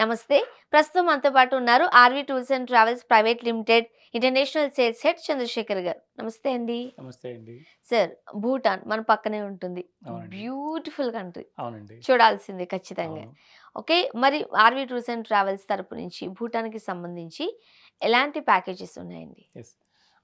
నమస్తే. ప్రస్తుతం మనతో పాటు ఉన్నారు RV tours and travels private limited international sales head Chandrashekar గారు. నమస్తే అండి. నమస్తే అండి. సార్, భూటాన్ మన పక్కనే ఉంటుంది. అవునండి. Beautiful country. అవునండి. చూడాల్సిందే ఖచ్చితంగా. అవును. ఓకే. మరి ఆర్‌వి టూర్స్ అండ్ ట్రావెల్స్ తరపు నుంచి భూటాన్‌కి సంబంధించి ఎలాంటి ప్యాకేజెస్ ఉన్నాయండి? యెస్.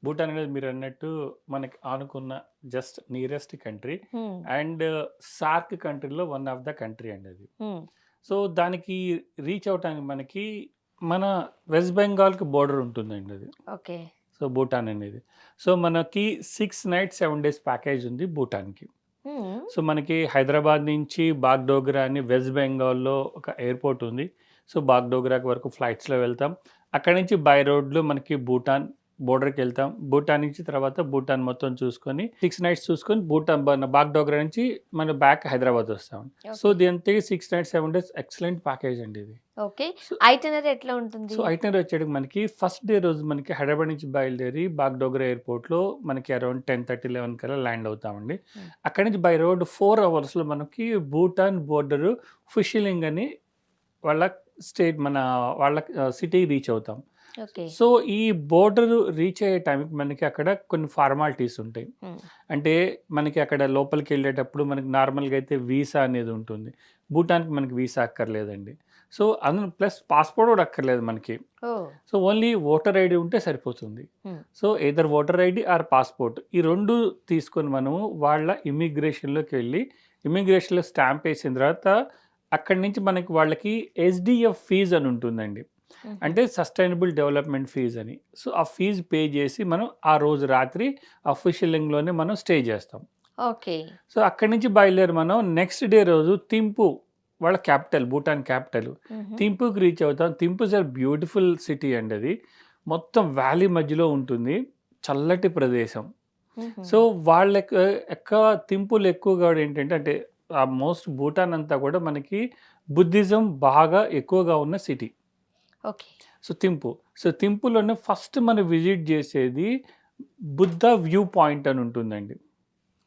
భూటాన్ అనేది మీరన్నట్టు మనకి ఆనుకున్న జస్ట్ నియరెస్ట్ కంట్రీ హ్మ్. అండ్ సార్క్ కంట్రీలో వన్ ఆఫ్ ద కంట్రీ అండి అది. హ్మ్. సో, దానికి రీచ్ అవ్వటానికి మనకి మన వెస్ట్ బెంగాల్‌కి బోర్డర్ ఉంటుందండి అది. ఓకే. సో, భూటాన్ అనేది. సో, మనకి 6 నైట్స్, 7 డేస్ ప్యాకేజ్ ఉంది భూటాన్‌కి. హ్మ్. సో, మనకి హైదరాబాద్ నుంచి బాగ్‌డోగ్రా అని వెస్ట్ బెంగాల్‌లో ఒక ఎయిర్‌పోర్ట్ ఉంది. సో, బాగ్‌డోగ్రాకి వరకు ఫ్లైట్స్‌లో వెళ్తాం. అక్కడి నుంచి బై రోడ్‌లో మనకి భూటాన్ బోర్డర్‌కెళ్తాం. భూటాన్ నుంచి తర్వాత భూటాన్ మొత్తం చూసుకొని 6 నైట్స్ చూసుకొని భూటాన్ బాగ్‌డోగ్రా నుంచి మన బ్యాక్ హైదరాబాద్ వస్తాం. So, okay. దీనికి 6 నైట్స్, 7 డేస్ ఎక్సలెంట్ ప్యాకేజ్ అండి ఇది. ఓకే. సో ఐటినరీ ఎట్లా సో, ఉంటుంది? ఐటినరీ వచ్చేటికి మనకి ఫస్ట్ డే రోజు మనకి హైదరాబాద్ నుంచి బయలుదేరి బాగ్‌డోగ్రా ఎయిర్‌పోర్ట్‌లో మనకి అరౌండ్ 10:30, 11 కల్లా ల్యాండ్ అవుతామండి. హ్మ్. అక్కడి నుంచి బై రోడ్ 4 అవర్స్‌లో మనకి భూటాన్ బోర్డరు ఫుషిలింగ్ అని వాళ్ళ స్టేట్ మన వాళ్ళ సిటీకి రీచ్ అవుతాం. ఓకే. సో, ఈ బోర్డరు రీచ్ అయ్యే టైంకి మనకి అక్కడ కొన్ని ఫార్మాలిటీస్ ఉంటాయి. హ్మ్. అంటే మనకి అక్కడ లోపలికెళ్ళేటప్పుడు మనకి నార్మల్‌గా అయితే వీసా అనేది ఉంటుంది. భూటాన్‌కి మనకి వీసా అక్కర్లేదండి. సో, అందులో ప్లస్ పాస్‌పోర్ట్ కూడా అక్కర్లేదు మనకి. ఓహ్! సో, ఓన్లీ ఓటర్ ఐడీ ఉంటే సరిపోతుంది. హ్మ్. So, either voter ID are passport ఈ 2 తీసుకొని మనము వాళ్ళ ఇమ్మిగ్రేషన్‌లోకి వెళ్లి, ఇమ్మిగ్రేషన్‌లో స్టాంప్ ఏసిన తర్వాత అక్కడి నుంచి మనకి వాళ్ళకి ఎస్‌డిఎఫ్ ఫీజ్ అని ఉంటుందండి. హుహు. అంటే సస్టైనబుల్ డెవలప్‌మెంట్ ఫీజ్ అని. సో, ఆ ఫీజ్ పే చేసి మనం ఆ రోజు రాత్రి ఆ ఫిషిలింగ్‌లోనే మనం స్టే చేస్తాం. ఓకే. సో, అక్కడి నుంచి బయలుదేరి మనం నెక్స్ట్ డే రోజు థింపు వాళ్ళ క్యాపిటల్ భూటాన్ క్యాపిటల్. హుహు. థింపుకి రీచ్ అవుతాం. Thimphu is a beautiful city అండి అది. మొత్తం వ్యాలీ మధ్యలో ఉంటుంది. చల్లటి ప్రదేశం. హుహు. సో, వాళ్ళకి ఎక్కువ థింపులు ఎక్కువగా ఏంటంటే అంటే మోస్ట్ భూటాన్ అంతా కూడా మనకి బుద్ధిజం బాగా ఎక్కువగా ఉన్న city. Okay. So, Thimphu. So, థింపులోనే ఫస్ట్ మనం విజిట్ చేసేది బుద్ధ వ్యూ పాయింట్ అని ఉంటుందండి.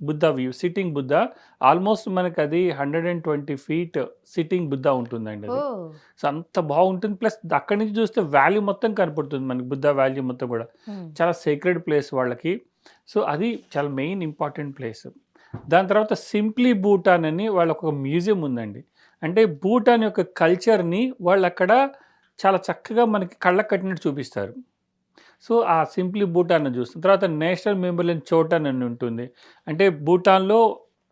Buddha view. Sitting Buddha. Almost మనకది 120 ఫీట్ సిట్టింగ్ బుద్ధ ఉంటుందండి అది. ఓహ్! సో, అంత బావుంటుంది. ప్లస్ అక్కడి నుంచి చూస్తే వ్యాలీ మొత్తం కనపడుతుంది మనకి. బుద్ధ వ్యాలీ మొత్తం గూడా. హ్మ్. చాలా సేక్రెడ్ ప్లేస్ వాళ్ళకి. సో, అది చాలా మెయిన్ ఇంపార్టెంట్ ప్లేస్. దాని తర్వాత సింప్లీ భూటాన్ అని వాళ్ళకొక మ్యూజియం ఉందండి. అంటే భూటాన్ యొక్క కల్చర్‌ని వాళ్ళక్కడ చాలా చక్కగా మనకి కళ్ళకి కట్టినట్టు చూపిస్తారు. సో, ఆ సింప్లీ భూటాన్‌ని చూస్తాం. తర్వాత నేషనల్ మెమోరియల్ చోటన్ అని ఉంటుంది. అంటే భూటాన్‌లో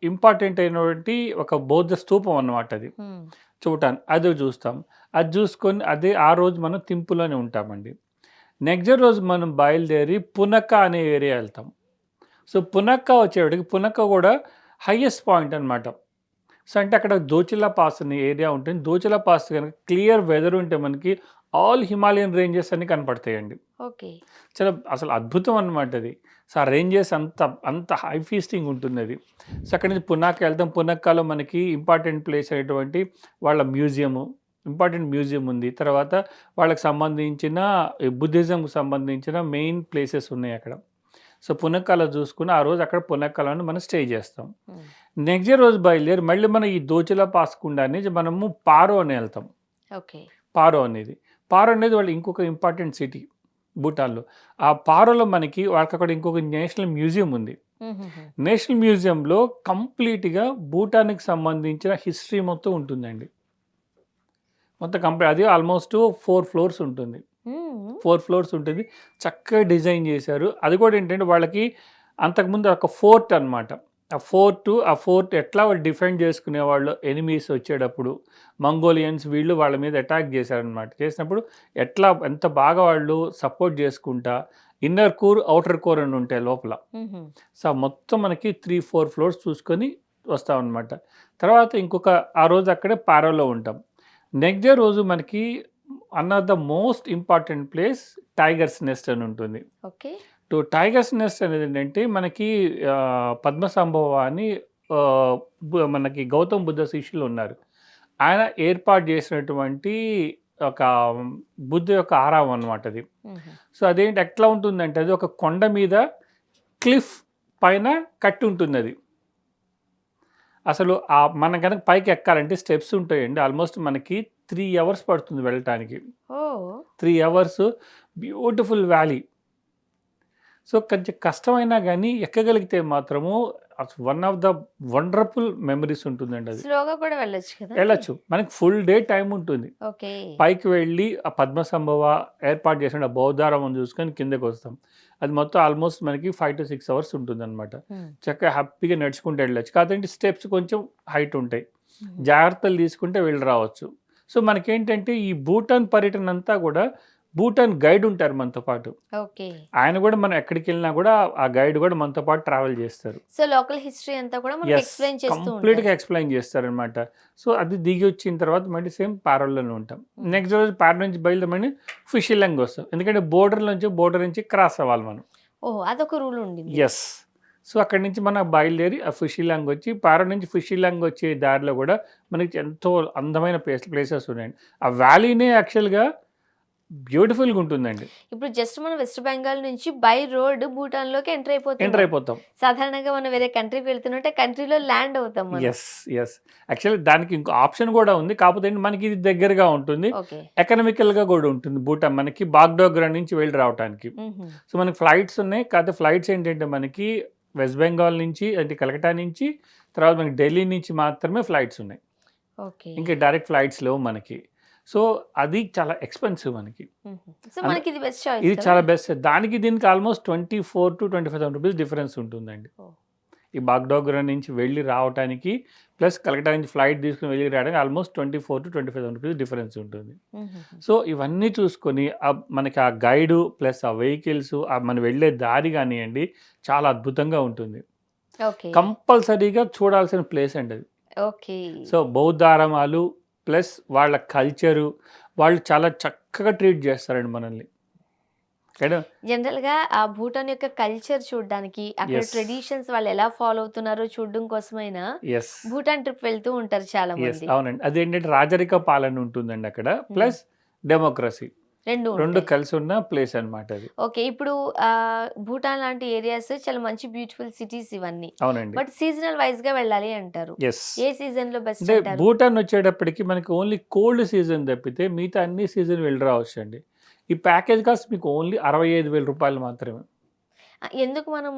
ఇంపార్టెంట్ అయినటువంటి ఒక బౌద్ధ స్తూపం అన్నమాట అది. హ్మ్. చోటాన్ అది చూస్తాం. అది చూసుకొని అదే ఆ రోజు మనం థింపులోనే ఉంటామండి. నెక్స్ట్ డే రోజు మనం బయలుదేరి పునక్క అనే ఏరియా ఎళ్తాం. సో, పునక్క వచ్చేటప్పటికి పునక్క కూడా హైయెస్ట్ పాయింట్ అన్నమాట. సో, అంటే అక్కడ దోచిలా పాస్ అనే ఏరియా ఉంటుంది. దోచిలా పాస్ గనుక క్లియర్ వెదర్ ఉంటే మనకి ఆల్ హిమాలయన్ రేంజెస్ అన్నీ కనపడతాయండి. ఓకే. చాలా అసలు అద్భుతం అన్నమాట అది. సో, ఆ రేంజెస్ అంత అంత హై ఫీస్టింగ్ ఉంటుందది. సో, అక్కడి నుంచి పునాకి వెళ్తాం. పునక్కాలో మనకి ఇంపార్టెంట్ ప్లేస్ అయినటువంటి వాళ్ళ మ్యూజియము, ఇంపార్టెంట్ మ్యూజియం ఉంది. తర్వాత వాళ్ళకి సంబంధించిన ఈ బుద్ధిజంకి సంబంధించిన మెయిన్ ప్లేసెస్ ఉన్నాయి అక్కడ. సో, పునక్కాలో చూసుకొని ఆ రోజు అక్కడ పునక్కాలోనే మనం స్టే చేస్తాం. హ్మ్. నెక్స్ట్ డే రోజు బయలుదేరి మళ్ళీ మనం ఈ దోచిలా పాస్ గుండానే మనము పారో అని ఎళ్తాం. ఓకే. పారో అనేది. పారో అనేది వాళ్ళ ఇంకొక ఇంపార్టెంట్ సిటీ భూటాన్‌లో. ఆ పారోలో మనకి వాళ్ళకక్కడ ఇంకొక నేషనల్ మ్యూజియం ఉంది. హుహుహు. నేషనల్ మ్యూజియంలో కంప్లీట్‌గా భూటాన్‌కి సంబంధించిన హిస్టరీ మొత్తం ఉంటుందండి. మొత్తం అది ఆల్మోస్ట్ 4 ఫ్లోర్స్ ఉంటుంది. హ్మ్. 4 ఫ్లోర్స్ ఉంటుంది. చక్కగా డిజైన్ చేశారు. అది కూడా ఏంటంటే వాళ్ళకి అంతకుముందు ఒక ఫోర్ట్ అన్నమాట. ఆ ఫోర్ట్ ఎట్లా వాళ్ళు డిఫెండ్ చేసుకునేవాళ్ళు ఎనిమీస్ వచ్చేటప్పుడు. మంగోలియన్స్ వీళ్ళు వాళ్ళ మీద అటాక్ చేశారన్నమాట. చేసినప్పుడు ఎంత బాగా వాళ్ళు సపోర్ట్ చేసుకుంటా ఇన్నర్ కోర్, ఔటర్ కోర్ అని ఉంటాయి లోపల. హుహు. సో, మొత్తం మనకి 3, 4 ఫ్లోర్స్ చూసుకొని వస్తామన్నమాట. తర్వాత ఆ రోజు అక్కడే పారోలో ఉంటాం. నెక్స్ట్ డే రోజు మనకి one of the most important place Tiger's Nest అని ఉంటుంది. ఓకే. టైగర్స్ నెస్ట్ అనేదేంటంటే మనకి పద్మసంభవ అని ఆహ్, మనకి గౌతమ్ బుద్ధ శిష్యులు ఉన్నారు. ఆయన ఏర్పాటు చేసినటువంటి ఒక బుద్ధ యొక్క ఆరామం అన్నమాట అది. హుహు. సో, అదేంటి ఎట్లా ఉంటుందంటే అది ఒక కొండ మీద క్లిఫ్ పైన కట్టి ఉంటుందది. అసలు మనం కనుక పైకి ఎక్కాలంటే స్టెప్స్ ఉంటాయండి. ఆల్మోస్ట్ మనకి 3 అవర్స్ పడుతుంది వెళ్ళటానికి. ఓహ్! 3 అవర్స్ బ్యూటిఫుల్ వ్యాలీ. సో, కొంచెం కష్టమైనా గానీ ఎక్కగలిగితే మాత్రము one of the wonderful memories ఉంటుందండి అది. స్లోగా కూడా వెళ్ళొచ్చు కదండీ! ఎళ్ళొచ్చు. మనకి ఫుల్ డే టైమ్ ఉంటుంది. ఓకే. పైకి వెళ్ళి ఆ పద్మసంభవ ఏర్పాటు చేసిన బౌద్ధారామం చూసుకొని కిందకొస్తాం. అది మొత్తం ఆల్మోస్ట్ మనకి 5-6 అవర్స్ ఉంటుందనమాట. హ్మ్. చక్కగా హ్యాపీగా నడుచుకుంటూ వెళ్ళొచ్చు. కాదంటే స్టెప్స్ కొంచెం హైట్ ఉంటాయి. హుహు. జాగ్రత్తలు తీసుకుంటే వెళ్ళి రావచ్చు. సో, మనకేంటంటే ఈ భూటాన్ పర్యటన అంతా కూడా భూటాన్ గైడ్ ఉంటారు మనతో పాటు. ఓకే. ఆయన కూడా మనం ఎక్కడికెళ్ళినా కూడా ఆ గైడ్ కూడా మనతో పాటు ట్రావెల్ చేస్తారు. సో, లోకల్ హిస్టరీ అంతా కూడా మనకి యెస్. ఎక్స్‌ప్లెయిన్ చేస్తూ ఉంటారు. కంప్లీట్‌గా ఎక్స్‌ప్లెయిన్ చేస్తారనమాట. సో, అది దిగి వచ్చిన తర్వాత మళ్ళీ సేమ్ పారోల్‌లోనే ఉంటాం. హ్మ్. నెక్స్ట్ రోజు పారో నుంచి బయలుదేరి ఫిషిలంగ్ వస్తాం. ఎందుకంటే బోర్డర్ నుంచి క్రాస్ అవ్వాలి మనం. ఓహో! అదొక రూల్ ఉండింది. యెస్. సో, అక్కడి నుంచి మనం బయలుదేరి ఆ ఫిషిలాంగ్ వచ్చి పారో నుంచి ఫిషిలాంగ్ వచ్చే దారిలో కూడా మనకి ఎంతో అందమైన ప్లేసెస్ ఉన్నాయండి. ఆ వ్యాలీనే యాక్చువల్‌గా బ్యూటిఫుల్‌గా ఉంటుందండి. ఇప్పుడు జస్ట్ మనం వెస్ట్ బెంగాల్ నుంచి బై రోడ్ భూటాన్‌లోకి ఎంటర్ ఎంటర్ అయిపోతున్నాం. అయిపోతాం. సాధారణంగా మనం వేరే కంట్రీకి వెళ్తున్నట్టే కంట్రీలో ల్యాండ్ అవుతాం మనం. యెస్. యాక్చువల్లీ దానికి ఇంకో ఆప్షన్ కూడా ఉంది. కాకపోతే ఏంటి మనకి ఇది దగ్గరగా ఉంటుంది. ఓకే. ఎకనామికల్‌గా కూడా ఉంటుంది భూటాన్ మనకి బాగ్డోగ్రా నుంచి వెళ్ళి రావటానికి. హుహు. సో, మనకి ఫ్లైట్స్ ఉన్నాయి. కాకపోతే ఫ్లైట్స్ ఏంటంటే మనకి వెస్ట్ బెంగాల్ నుంచి అంటే కలకట్టా నుంచి తర్వాత మనకి ఢిల్లీ నుంచి మాత్రమే ఫ్లైట్స్ ఉన్నాయి. ఓకే. ఇంకా డైరెక్ట్ ఫ్లైట్స్ లేవు మనకి. సో, అది చాలా ఎక్స్‌పెన్సివ్ మనకి. హుహు. సో, అందు మనకి ఇది బెస్ట్ చాయిస్ ఇది కదా! చాలా బెస్ట్. దానికి దీనికి ఆల్మోస్ట్ 24,000-25,000 రూపీస్ డిఫరెన్స్ ఉంటుందండి. ఓహ్! ఈ బాగ్డోగ్రా నుంచి వెళ్ళి రావటానికి ప్లస్ కలకట్టా నుంచి ఫ్లైట్ తీసుకొని వెళ్ళి రావడానికి ఆల్మోస్ట్ 24,000-25,000 రూపీస్ డిఫరెన్స్ ఉంటుంది. హుహుహు. సో, ఇవన్నీ చూసుకొని మనకి ఆ గైడు ప్లస్ ఆ వెహికల్స్ మనం వెళ్ళే దారి గానియండి చాలా అద్భుతంగా ఉంటుంది. ఓకే. కంపల్సరీగా చూడాల్సిన ప్లేస్ అండి అది. ఓకే. సో, బౌద్ధారామాలు ప్లస్ వాళ్ళ కల్చరు వాళ్ళు చాలా చక్కగా ట్రీట్ చేస్తారండి మనల్ని. కదా! జనరల్‌గా ఆ భూటాన్ యొక్క కల్చర్ చూడ్డానికి, అక్కడ యెస్. ట్రెడిషన్స్ వాళ్ళు ఎలా ఫాలో అవుతున్నారో చూడడం కోసమైనా యెస్. భూటాన్ ట్రిప్ వెళ్తూ ఉంటారు చాలా యెస్. మంది. అవునండి. అదేంటంటే రాజరిక పాలన ఉంటుందండి అక్కడ. హ్మ్. ప్లస్ డెమోక్రసీ 2 2 ఉంటాయి. కలిసి ఉన్న ప్లేస్ అన్నమాట అది. ఓకే. ఇప్పుడు భూటాన్ లాంటి ఏరియాస్ చాలా మంచి బ్యూటిఫుల్ సిటీస్ ఇవన్నీ. అవునండి. బట్ సీజనల్ వైస్‌గా వెళ్ళాలి అంటారు. యెస్. ఏ సీజన్‌లో బెస్ట్ అంటే అంటారు? భూటాన్ వచ్చేటప్పటికి మనకి ఓన్లీ కోల్డ్ సీజన్ తప్పితే మిగతా అన్ని సీజన్ వెళ్ళి రావచ్చండి. ఈ ప్యాకేజ్ కాస్ట్ మీకు ఓన్లీ రూ. 65,000 మాత్రమే. ఎందుకు మనం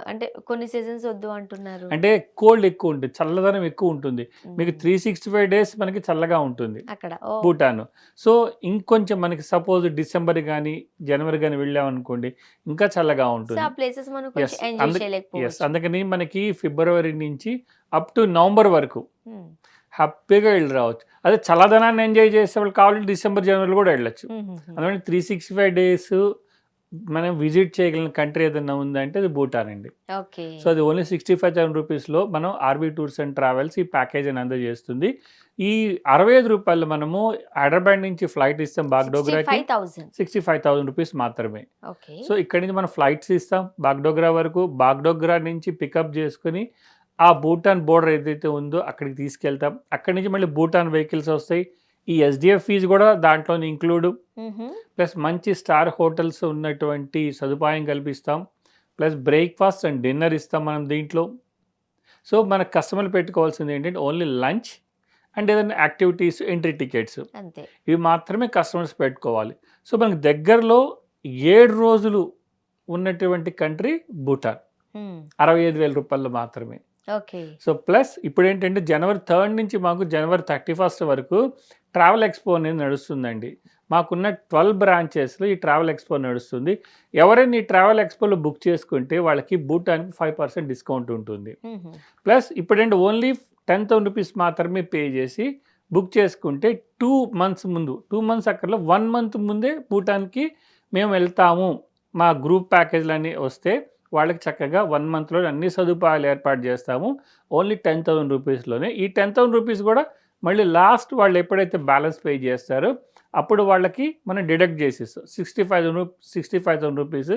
అంటే కొన్ని సీజన్స్ వద్దు అంటున్నారు? అంటే కోల్డ్ ఎక్కువ ఉంటుంది. చల్లదనం ఎక్కువ ఉంటుంది. మీకు హ్మ్. 365 డేస్ మనకి చల్లగా ఉంటుంది అక్కడ. ఓహ్! భూటాన్. సో, ఇంకొంచెం మనకి సపోజ్ డిసెంబర్ గాని, జనవరి గాని వెళ్ళామనుకోండి ఇంకా చల్లగా సో, ఆ ఉంటుంది. ప్లేసెస్ మనం యెస్. కొంచెం ఎంజాయ్ యెస్. చేయలేకపోవచ్చు. అందుకని మనకి ఫిబ్రవరి నుంచి అప్ టు నవంబర్ వరకు హ్మ్. హ్యాపీగా వెళ్ళి రావచ్చు. అదే చల్లదనాన్ని ఎంజాయ్ చేసేవాళ్ళు కావాలంటే డిసెంబర్, జనవరిలో కూడా వెళ్ళొచ్చు. హుహుహు. అందుకని 365 డేస్ మనం విజిట్ చేయగలిగిన కంట్రీ ఏదైనా ఉందంటే అది భూటాన్ అండి. ఓకే. సో, అది ఓన్లీ 65,000 రూపీస్‌లో మనం ఆర్‌వీ టూర్స్ అండ్ ట్రావెల్స్ ఈ ప్యాకేజ్‌ని అందజేస్తుంది. ఈ రూ. 65 మనము హైదరాబాద్ నుంచి ఫ్లైట్ ఇస్తాం బాగ్డోగ్రాకి 65,000 65,000 రూపీస్ మాత్రమే. ఓకే. సో, ఇక్కడి నుంచి మనం ఫ్లైట్స్ ఇస్తాం బాగ్డోగ్రా వరకు. బాగ్డోగ్రా నుంచి పికప్ చేసుకొని ఆ భూటాన్ బోర్డర్ ఏదైతే ఉందో అక్కడికి తీసుకెళ్తాం. అక్కడి నుంచి మళ్ళీ భూటాన్ వెహికల్స్ వస్తాయి. ఈ ఎస్‌డిఎఫ్ ఫీస్ కూడా దాంట్లోనే ఇంక్లూడ్. హుహు. ప్లస్ మంచి స్టార్ హోటల్స్ ఉన్నటువంటి సదుపాయం కల్పిస్తాం. ప్లస్ బ్రేక్‌ఫాస్ట్ అండ్ డిన్నర్ ఇస్తాం మనం దీంట్లో. సో, మన కస్టమర్లు పెట్టుకోవాల్సింది ఏంటంటే ఓన్లీ లంచ్ అండ్ ఏదైనా యాక్టివిటీస్, ఎంట్రీ టికెట్స్ అంతే. ఇవి మాత్రమే కస్టమర్స్ పెట్టుకోవాలి. సో, మనకు దగ్గరలో 7 రోజులు ఉన్నటువంటి కంట్రీ భూటాన్. హ్మ్. రూ. 65,000 మాత్రమే. ఓకే. సో, ప్లస్ ఇప్పుడేంటంటే జనవరి 3 నుంచి మాకు జనవరి 31 వరకు ట్రావెల్ ఎక్స్‌పో అనేది నడుస్తుందండి. మాకున్న 12 బ్రాంచెస్‌లో ఈ ట్రావెల్ ఎక్స్‌పో నడుస్తుంది. ఎవరైనా ఈ ట్రావెల్ ఎక్స్‌పోలో బుక్ చేసుకుంటే వాళ్ళకి భూటాన్‌కి 5% డిస్కౌంట్ ఉంటుంది. హుహు. ప్లస్ ఇప్పుడేంటి ఓన్లీ రూ. 10,000 మాత్రమే పే చేసి బుక్ చేసుకుంటే 2 మంత్స్ ముందు 2 మంత్స్ అక్కర్లేదు 1 మంత్ ముందే భూటాన్‌కి మేము వెళ్తాము. మా గ్రూప్ ప్యాకేజ్‌లన్నీ వస్తే వాళ్ళకి చక్కగా 1 మంత్‌లో అన్ని సదుపాయాలు ఏర్పాటు చేస్తాము. ఓన్లీ రూ. 10,000 ఈ రూ. 10,000 కూడా మళ్ళీ లాస్ట్ వాళ్ళు ఎప్పుడైతే బ్యాలెన్స్ పే చేస్తారో అప్పుడు వాళ్ళకి మనం డిడక్ట్ చేసేస్తాం. 65,000 రూపీస్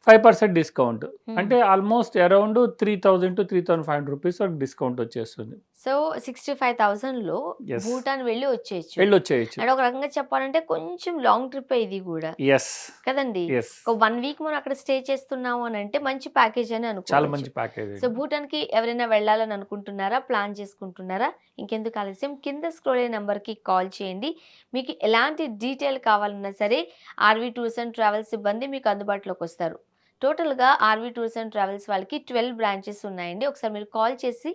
5% డిస్కౌంట్. హ్మ్. అంటే ఆల్మోస్ట్ అరౌండ్ 3,000-3,500 రూపీస్ వరకు డిస్కౌంట్ వచ్చేస్తుంది. సో 65,000లో యెస్. భూటాన్ వెళ్ళి వచ్చేయొచ్చు. వెళ్ళొచ్చేయొచ్చు. అండ్ ఒక రకంగా చెప్పాలంటే కొంచెం లాంగ్ ట్రిప్పే ఇది గూడా. యెస్. కదండీ! యెస్. ఒక 1 వీక్ మనం అక్కడ స్టే చేస్తున్నాము అనంటే మంచి ప్యాకేజ్ అని చాలా అనుకోవచ్చు. మంచి ప్యాకేజ్ సో అండి. భూటాన్‌కి ఎవరైనా వెళ్ళాలని అనుకుంటున్నారా? ప్లాన్ చేసుకుంటున్నారా? ఇంకెందుకు ఆలస్యం కింద స్క్రోల్ అయ్యే నంబర్‌కి కాల్ చేయండి. మీకు ఎలాంటి డీటెయిల్ కావాలన్నా సరే ఆర్‌వి టూర్స్ అండ్ ట్రావెల్స్ సిబ్బంది మీకు అందుబాటులోకొస్తారు. టోటల్‌గా ఆర్‌వి టూర్స్ అండ్ ట్రావెల్స్ వాళ్ళకి 12 బ్రాంచెస్ ఉన్నాయండి. ఒకసారి మీరు కాల్ చేసి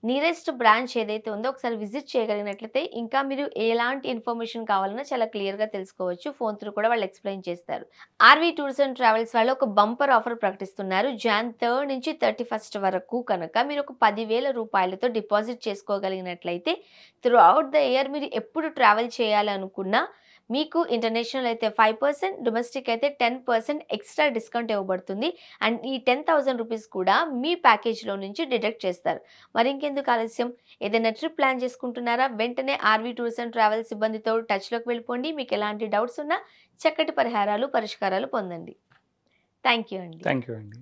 నియరెస్ట్ బ్రాంచ్ ఏదైతే ఉందో ఒకసారి విజిట్ చేయగలిగినట్లయితే ఇంకా మీరు ఎలాంటి ఇన్ఫర్మేషన్ కావాలన్నా చాలా క్లియర్‌గా తెలుసుకోవచ్చు. ఫోన్ త్రూ కూడా వాళ్ళు ఎక్స్‌ప్లెయిన్ చేస్తారు. ఆర్‌వి టూర్స్ అండ్ ట్రావెల్స్ వాళ్ళు ఒక బంపర్ ఆఫర్ ప్రకటిస్తున్నారు. జాన్ 3 నుంచి 31 వరకు కనుక మీరు ఒక 10,000 రూపాయలతో డిపాజిట్ చేసుకోగలిగినట్లయితే త్రూ ఔట్ ద ఇయర్ మీరు ఎప్పుడు ట్రావెల్ చేయాలనుకున్నా మీకు ఇంటర్నేషనల్ అయితే 5%, డొమెస్టిక్ అయితే 10% ఎక్స్‌ట్రా డిస్కౌంట్ ఇవ్వబడుతుంది. అండ్ ఈ 10,000 రూపీస్ కూడా మీ ప్యాకేజ్‌లో నుంచి డిడక్ట్ చేస్తారు. మరి ఇంకెందుకు ఆలస్యం? ఏదైనా ట్రిప్ ప్లాన్ చేసుకుంటున్నారా? వెంటనే ఆర్‌వి టూర్స్ అండ్ ట్రావెల్స్ సిబ్బందితో టచ్‌లోకి వెళ్ళిపోండి. మీకు ఎలాంటి డౌట్స్ ఉన్నా చక్కటి పరిష్కారాలు పొందండి. థాంక్ యూ అండి. థాంక్ యూ అండి.